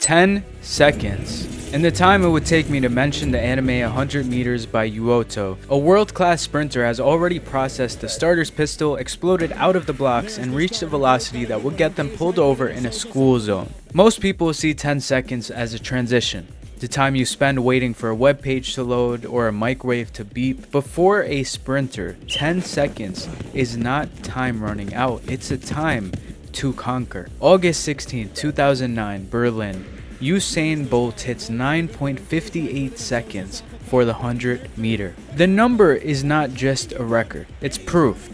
10 seconds. In the time it would take me to mention the anime 100 meters by Uoto, a world-class sprinter has already processed the starter's pistol, exploded out of the blocks, and reached a velocity that would get them pulled over in a school zone. Most people see 10 seconds as a transition, the time you spend waiting for a web page to load or a microwave to beep. But for a sprinter, 10 seconds is not time running out, it's a time to conquer. August 16, 2009, Berlin. Usain Bolt hits 9.58 seconds for the 100 meter. The number is not just a record, it's proof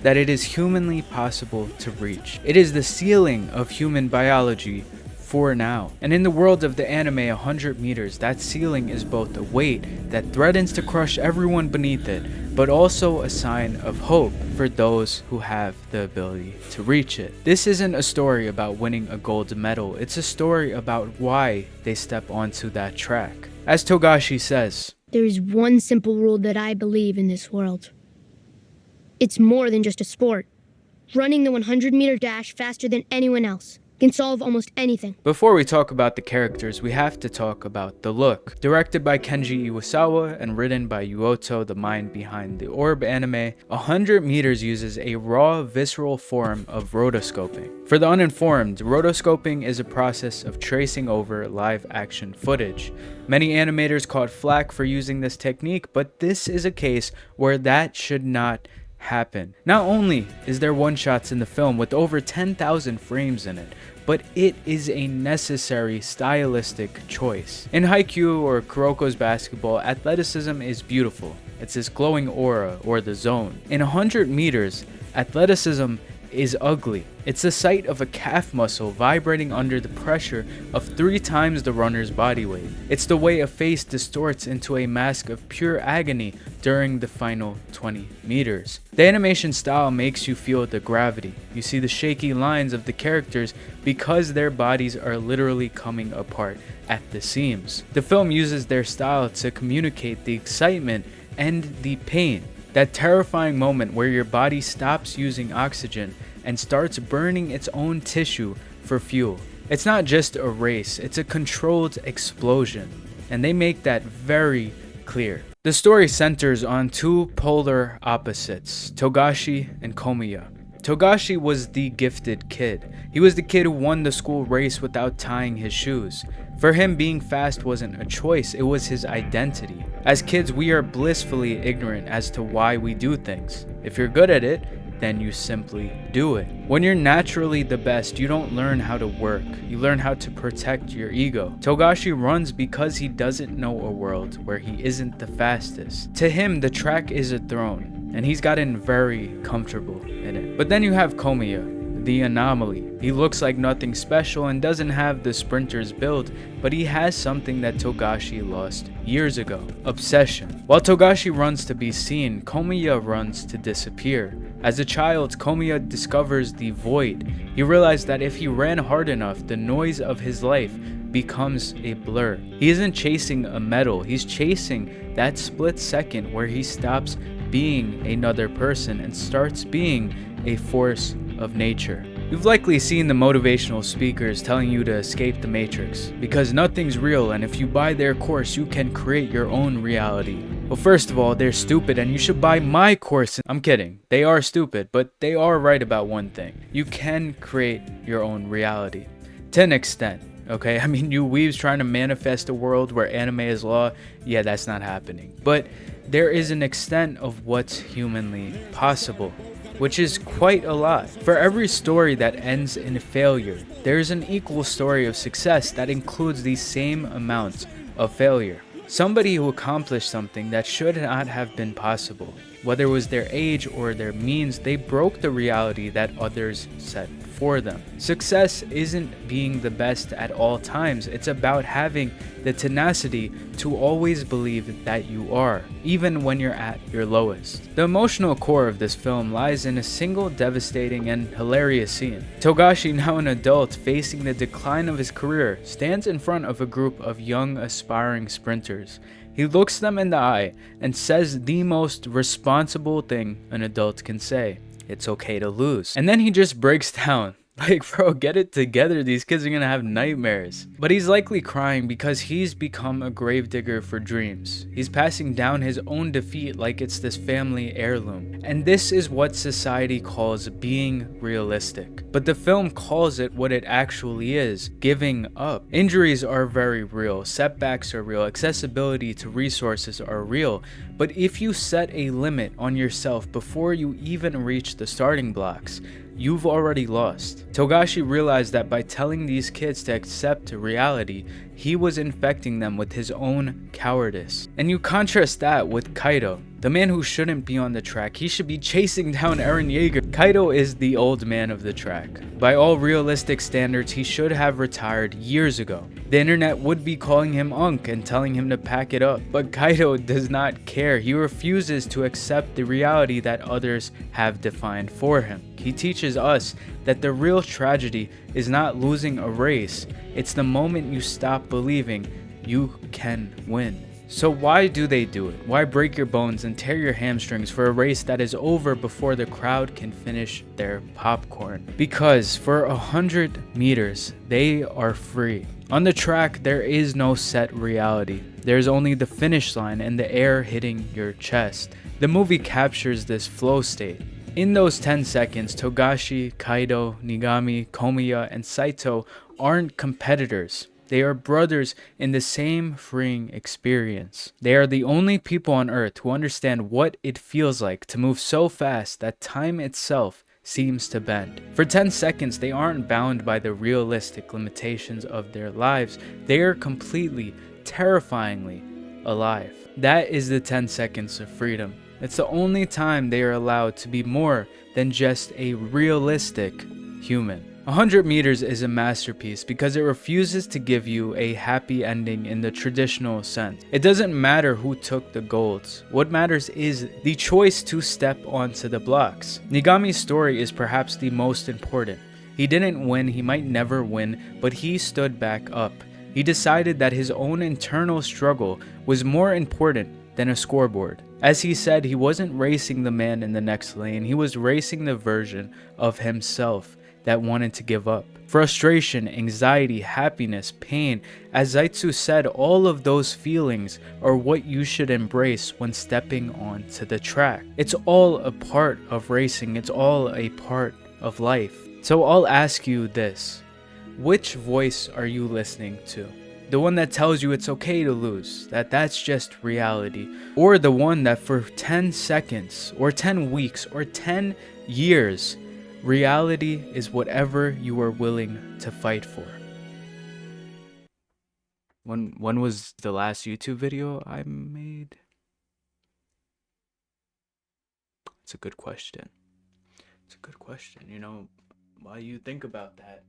that it is humanly possible to reach. It is the ceiling of human biology for now. And in the world of the anime 100 meters, that ceiling is both a weight that threatens to crush everyone beneath it, but also a sign of hope for those who have the ability to reach it. This isn't a story about winning a gold medal, it's a story about why they step onto that track. As Togashi says, "There is one simple rule that I believe in this world. It's more than just a sport. Running the 100-meter dash faster than anyone else can solve almost anything." Before we talk about the characters, we have to talk about the look. Directed by Kenji Iwaisawa and written by Uoto, the mind behind the Orb anime, 100 meters uses a raw, visceral form of rotoscoping. For the uninformed, rotoscoping is a process of tracing over live action footage. Many animators caught flack for using this technique, but this is a case where that should not happen. Not only is there one-shots in the film with over 10,000 frames in it, but it is a necessary stylistic choice. In Haikyuu or Kuroko's basketball, athleticism is beautiful. It's this glowing aura or the zone. In 100 meters, athleticism is ugly. It's the sight of a calf muscle vibrating under the pressure of 3 times the runner's body weight. It's the way a face distorts into a mask of pure agony during the final 20 meters. The animation style makes you feel the gravity. You see the shaky lines of the characters because their bodies are literally coming apart at the seams. The film uses their style to communicate the excitement and the pain. That terrifying moment where your body stops using oxygen and starts burning its own tissue for fuel. It's not just a race, it's a controlled explosion, and they make that very clear. The story centers on 2 polar opposites, Togashi and Komiya. Togashi was the gifted kid. He was the kid who won the school race without tying his shoes. For him, being fast wasn't a choice, it was his identity. As kids, we are blissfully ignorant as to why we do things. If you're good at it, then you simply do it. When you're naturally the best, you don't learn how to work. You learn how to protect your ego. Togashi runs because he doesn't know a world where he isn't the fastest. To him, the track is a throne, and he's gotten very comfortable in it. But then you have Komiya, the anomaly. He looks like nothing special and doesn't have the sprinter's build, but he has something that Togashi lost years ago: obsession. While Togashi runs to be seen, Komiya runs to disappear. As a child, Komiya discovers the void. He realized that if he ran hard enough, the noise of his life becomes a blur. He isn't chasing a medal, he's chasing that split second where he stops being another person and starts being a force of nature. You've likely seen the motivational speakers telling you to escape the matrix, because nothing's real, and if you buy their course, you can create your own reality. Well, first of all, they're stupid and you should buy my course. I'm kidding. They are stupid, but they are right about one thing. You can create your own reality. To an extent, okay? I mean, you weebs trying to manifest a world where anime is law, yeah, that's not happening. But there is an extent of what's humanly possible, which is quite a lot. For every story that ends in failure, there's an equal story of success that includes the same amount of failure. Somebody who accomplished something that should not have been possible. Whether it was their age or their means, they broke the reality that others set for them. Success isn't being the best at all times. It's about having the tenacity to always believe that you are, even when you're at your lowest. The emotional core of this film lies in a single devastating and hilarious scene. Togashi, now an adult facing the decline of his career, stands in front of a group of young aspiring sprinters. He looks them in the eye and says the most responsible thing an adult can say: it's okay to lose. And then he just breaks down Like, bro, get it together. These kids are gonna have nightmares. But he's likely crying because he's become a gravedigger for dreams. He's passing down his own defeat like it's this family heirloom. And this is what society calls being realistic. But the film calls it what it actually is, giving up. Injuries are very real, setbacks are real, accessibility to resources are real. But if you set a limit on yourself before you even reach the starting blocks, you've already lost. Togashi realized that by telling these kids to accept reality, he was infecting them with his own cowardice. And you contrast that with Kaido, the man who shouldn't be on the track. He should be chasing down Eren Yeager. Kaido is the old man of the track. By all realistic standards, he should have retired years ago. The internet would be calling him Unk and telling him to pack it up. But Kaido does not care. He refuses to accept the reality that others have defined for him. He teaches us that the real tragedy is not losing a race. It's the moment you stop believing you can win. So why do they do it? Why break your bones and tear your hamstrings for a race that is over before the crowd can finish their popcorn? Because for 100 meters, they are free. On the track, there is no set reality. There's only the finish line and the air hitting your chest. The movie captures this flow state. In those 10 seconds, Togashi, Kaido, Nigami, Komiya, and Saito aren't competitors. They are brothers in the same freeing experience. They are the only people on Earth who understand what it feels like to move so fast that time itself seems to bend. For 10 seconds, they aren't bound by the realistic limitations of their lives. They are completely, terrifyingly alive. That is the 10 seconds of freedom. It's the only time they are allowed to be more than just a realistic human. 100 meters is a masterpiece because it refuses to give you a happy ending in the traditional sense. It doesn't matter who took the golds. What matters is the choice to step onto the blocks. Nigami's story is perhaps the most important. He didn't win, he might never win, but he stood back up. He decided that his own internal struggle was more important than a scoreboard. As he said, he wasn't racing the man in the next lane, he was racing the version of himself that wanted to give up. Frustration, anxiety, happiness, pain. As Zaitsu said, all of those feelings are what you should embrace when stepping onto the track. It's all a part of racing. It's all a part of life. So I'll ask you this. Which voice are you listening to? The one that tells you it's okay to lose, that that's just reality, or the one that for 10 seconds or 10 weeks or 10 years, reality is whatever you are willing to fight for. When was the last YouTube video I made? It's a good question. It's a good question, you know, while you think about that.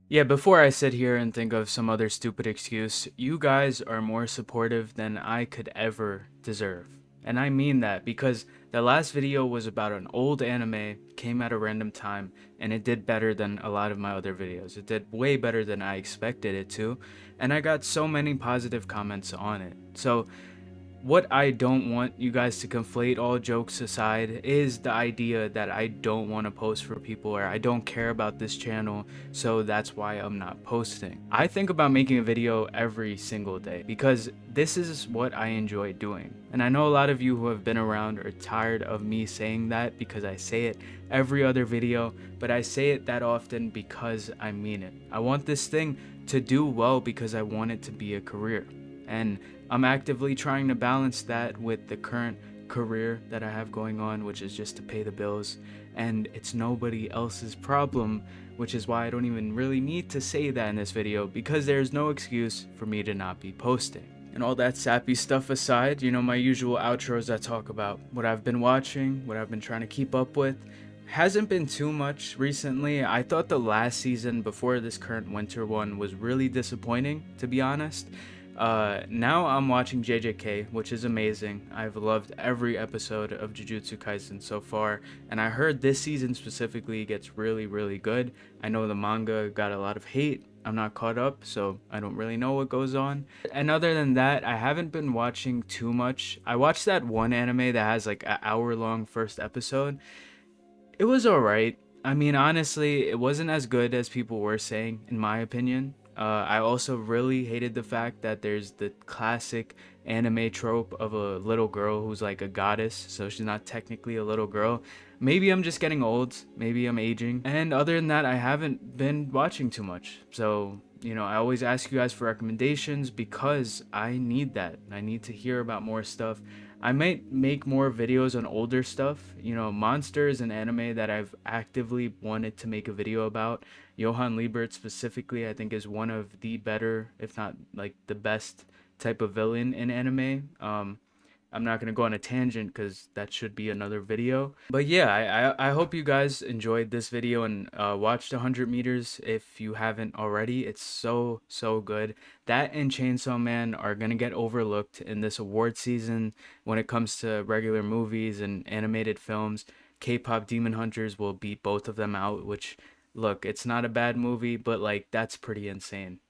Yeah, before I sit here and think of some other stupid excuse, you guys are more supportive than I could ever deserve. And I mean that because the last video was about an old anime, came at a random time, and it did better than a lot of my other videos. It did way better than I expected it to, and I got so many positive comments on it. So what I don't want you guys to conflate, all jokes aside, is the idea that I don't want to post for people or I don't care about this channel, so that's why I'm not posting. I think about making a video every single day because this is what I enjoy doing. And I know a lot of you who have been around are tired of me saying that because I say it every other video, but I say it that often because I mean it. I want this thing to do well because I want it to be a career. And I'm actively trying to balance that with the current career that I have going on, which is just to pay the bills, and it's nobody else's problem, which is why I don't even really need to say that in this video, because there's no excuse for me to not be posting. And all that sappy stuff aside, you know, my usual outros I talk about what I've been watching, what I've been trying to keep up with. Hasn't been too much recently. I thought the last season before this current winter one was really disappointing, to be honest. Now I'm watching JJK, which is amazing. I've loved every episode of Jujutsu Kaisen so far, and I heard this season specifically gets really, really good. I know the manga got a lot of hate. I'm not caught up, so I don't really know what goes on. And other than that, I haven't been watching too much. I watched that one anime that has like an hour-long first episode. It was alright. I mean, honestly, it wasn't as good as people were saying, in my opinion. I also really hated the fact that there's the classic anime trope of a little girl who's like a goddess, so she's not technically a little girl. Maybe I'm just getting old, maybe I'm aging. And other than that, I haven't been watching too much. So, I always ask you guys for recommendations because I need that. I need to hear about more stuff. I might make more videos on older stuff. Monsters and anime that I've actively wanted to make a video about. Johann Liebert specifically, I think, is one of the better, if not like the best type of villain in anime. I'm not gonna go on a tangent because that should be another video. But yeah, I hope you guys enjoyed this video and watched 100 meters if you haven't already. It's so good. That and Chainsaw Man are gonna get overlooked in this award season when it comes to regular movies and animated films. K-pop Demon Hunters will beat both of them out, which, look, it's not a bad movie, but like that's pretty insane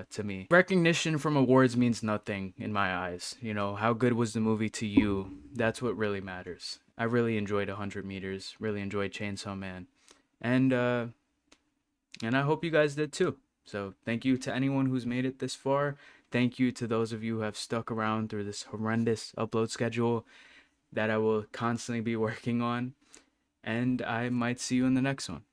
to me. Recognition from awards means nothing in my eyes. How good was the movie to you? That's what really matters. I really enjoyed 100 meters. Really enjoyed Chainsaw Man, and I hope you guys did too. So thank you to anyone who's made it this far. Thank you to those of you who have stuck around through this horrendous upload schedule that I will constantly be working on. And I might see you in the next one.